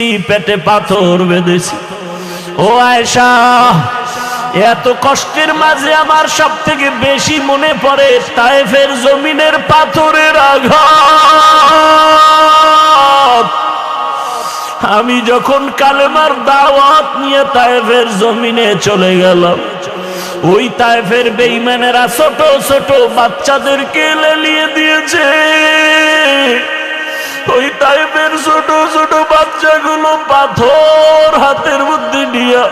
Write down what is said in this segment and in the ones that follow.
পেটে পাথর বেঁধেছি। ও আয়েশা, এত কষ্টের মাঝে আমার সব থেকে বেশি মনে পড়ে তায়েফের জমিনের পাথরের আঘাত। আমি যখন কালেমার দাওয়াত নিয়ে তায়েফের জমিনে চলে গেলাম, ওই তায়েফের বেঈমানেরা ছোট ছোট বাচ্চাদেরকে লেলিয়ে দিয়েছে। ওই তায়েফের ছোট ছোট বাচ্চাগুলো পাথর হাতের মধ্যে নিয়ে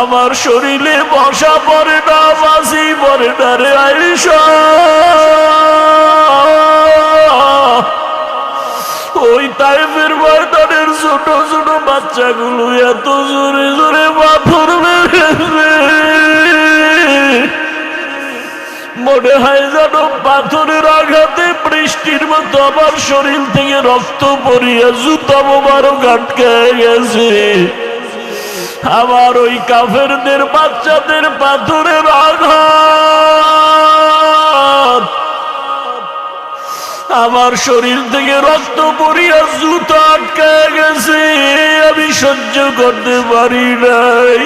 আমার শরীরে বসা পড়ে না, বাসি পড়ে না রে আয়েশা। ওই তায়েফের ময়দানের ছোট ছোট বাচ্চাগুলো এত জোরে জোরে পাথর মেরেছে, মনে হয় যেন পাথরের আঘাতে বৃষ্টির মতো আমার শরীর থেকে রক্ত পড়িয়া জুতা মোবারক আটকে গেছে। আমার ওই কাফেরদের বাচ্চাদের পাথরের আঘাত আমার শরীর থেকে রক্ত পড়িয়া জুতা আটকে গেছে, আমি সহ্য করতে পারি নাই।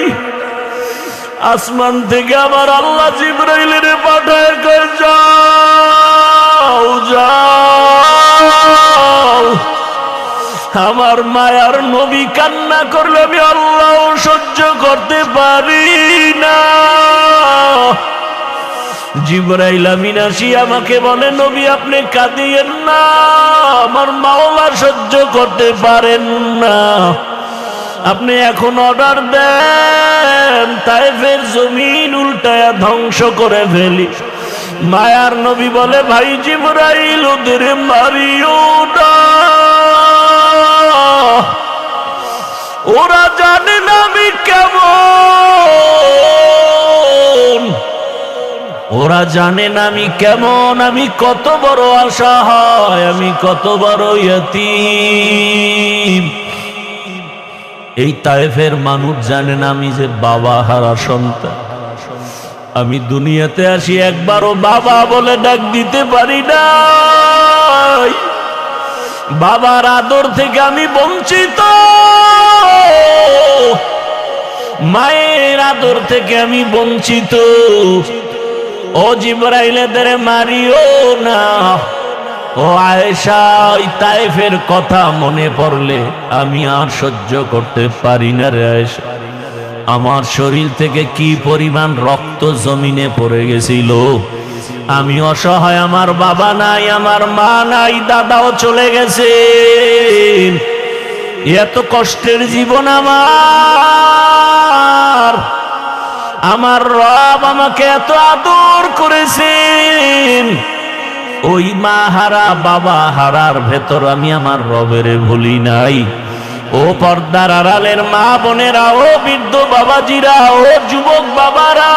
আসমান থেকে আমার আল্লাহ জিবরাইলের পাঠায় কয়, যাও যাও। আমার মায়ার নবী কান্না করলে আমি আল্লাহ সহ্য করতে পারি না। জিবরাইল আমিন আসি আমাকে বলে, নবী আপনি কাঁদিয়েন না, আমার মাওলা সহ্য করতে পারেন না। আপনি এখন অর্ডার দেন তায়েফের জমিন উল্টায়া ধ্বংস করে ফেলি। মায়ার নবী বলে, ভাই জিবরাইল ওদের মারিও না, ওরা জানে না আমি কেমন, ওরা জানে না আমি কেমন, আমি কত বড় অসহায়, আমি কত বড় ইয়তীম। এই তায়েফের মানুষ জানে না আমি যে বাবা হারা সন্তান। আমি দুনিয়াতে আসি একবারও বাবা বলে ডাক দিতে পারি না। বাবার আদর থেকে আমি বঞ্চিত, মায়ের আদর থেকে আমি বঞ্চিত। ও জিবরাইল এদের মারিও না। ও আয়েশা, ওই তায়েফের কথা মনে পড়লে আমি আর সহ্য করতে পারি না রে আয়েশা। আমার শরীর থেকে কি পরিমাণ রক্ত জমিনে পড়ে গেছিল। আমি অসহায়, আমার বাবা নাই, আমার মা নাই, দাদাও চলে গেছে। এত কষ্টের জীবন আমার রব আমাকে এত আদর করেছেন। ওই মা হারা বাবা হারার ভেতর আমি আমার রবের ভুলি নাই। ও পর্দার আড়ালের মা বোনেরা, ও বৃদ্ধ বাবাজিরা, ও যুবক বাবারা,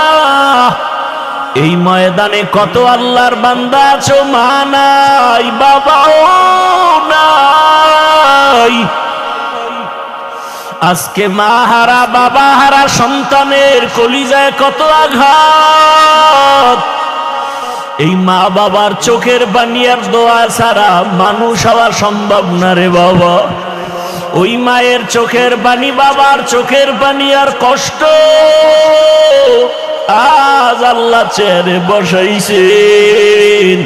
এই ময়দানে কত আল্লাহর বান্দা আছো, মা নাই, বাবাও নাই। আজকে মা হারা বাবা হারা সন্তানের কলিজায় কত আঘাত। এই মা বাবার চোখের পানি আর দোয়া ছাড়া মানুষ হওয়া সম্ভব না রে বাবা। ওই মায়ের চোখের পানি, বাবার চোখের পানি আর কষ্ট আজ আল্লাহ চেহারে বসাইছেন।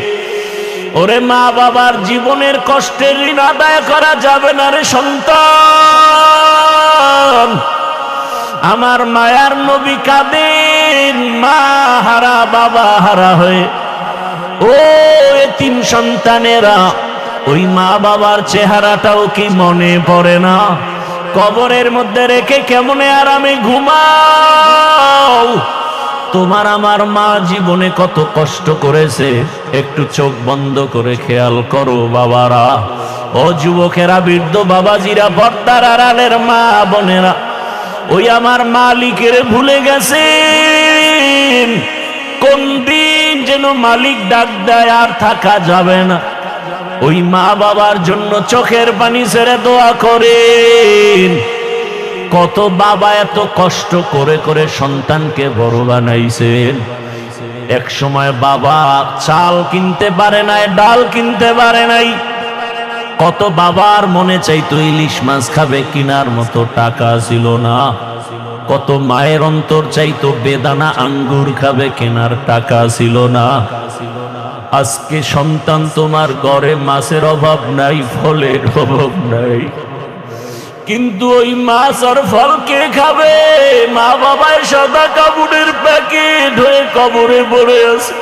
ওরে মা বাবার জীবনের কষ্টের ঋণ আদায় করা যাবে না রে সন্তান। আমার মায়ার নবী কাঁদেন মা হারা বাবা হারা হয়ে। ও এতিম সন্তানেরা, ওই মা বাবার চেহারাটাও কি মনে পড়ে না? কবরের মধ্যে রেখে কেমনে আরামে ঘুমাও। তোমার আমার মা জীবনে কত কষ্ট করেছে, একটু চোখ বন্ধ করে খেয়াল করো বাবারা। ও যুবকেরা, বৃদ্ধ বাবাজিরা, পর্দার আড়ালের মা বোনেরা, ওই আমার মালিকের ভুলে গেছেন। কোন দিন যেন মালিক ডাক দেয় আর থাকা যাবে না। ওই মা বাবার জন্য চোখের পানি ছেড়ে দোয়া করেন। কত বাবা এত কষ্ট করে করে সন্তানকে বড় বানাইছেন। এক সময় বাবা চাল কিনতে পারে নাই, ডাল কিনতে পারে নাই, কত বাবার মনে চাইতো ইলিশ মাছ খাবে, কিনার মতো টাকা ছিল না। কত মায়ের অন্তর চাইতো বেদানা আঙ্গুর খাবে, কেনার টাকা ছিল না। আজকে সন্তান তোমার ঘরে মাছের অভাব নাই, ফলের অভাব নাই, কিন্তু ওই মাছ আর ফল কে খাবে? মা বাবায় সাদা কাপড়ের প্যাকেট হয়ে কবরে পড়ে আছে।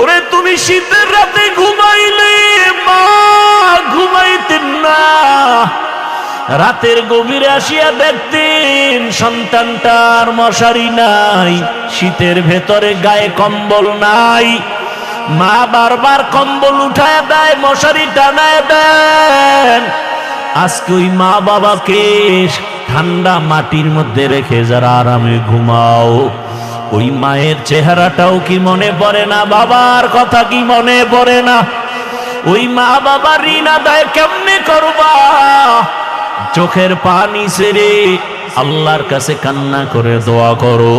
ওরে তুমি শীতের রাতে ঘুমাইলে মা ঘুমাইতেন না, রাতের গভীরে আসিয়া দেখতেন সন্তানটার মশারি নাই, শীতের ভেতরে গায়ে কম্বল নাই। মা বারবার কম্বল উঠায় দেয়, মশারি টানায় দেন। আজকে ওই মা বাবাকে ঠান্ডা মাটির মধ্যে রেখে যারা আরামে ঘুমাও, ওই মায়ের চেহারাটাও কি মনে পড়ে না? বাবার কথা কি মনে পড়ে না? ওই মা বাবার ঋণ আদায় কেমনে করবা? চোখের পানি ছেড়ে আল্লাহর কাছে কান্না করে দোয়া করো।